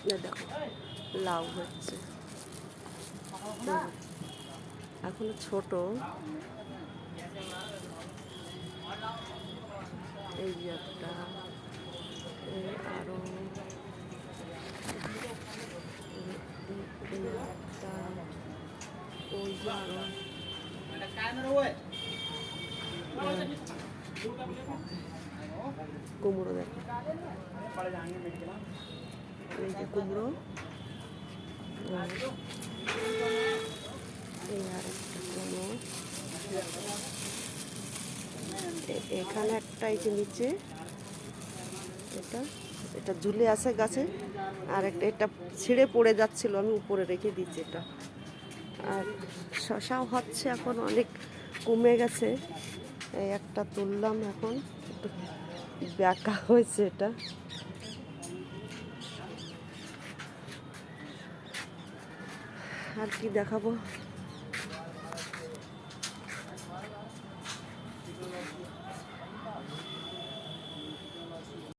দেখো লাউ হচ্ছে, এখনো ছোট। এই যে একটা, আরো একটা, ওই যে আরো কুমড়ো দেখো, এই যে কুমড়ো, এই আর একটা কুমড়ো, এখানে একটা, এই যে নিচে এটা এটা ঝুলে আছে গাছে, আর একটা এটা ছিঁড়ে পড়ে যাচ্ছিল, আমি উপরে রেখে দিচ্ছি এটা। আর শশাও হচ্ছে, এখন অনেক কমে গেছে, এই একটা তুললাম, এখন একটু ব্যাকা হয়েছে এটা। আর কি দেখাবো।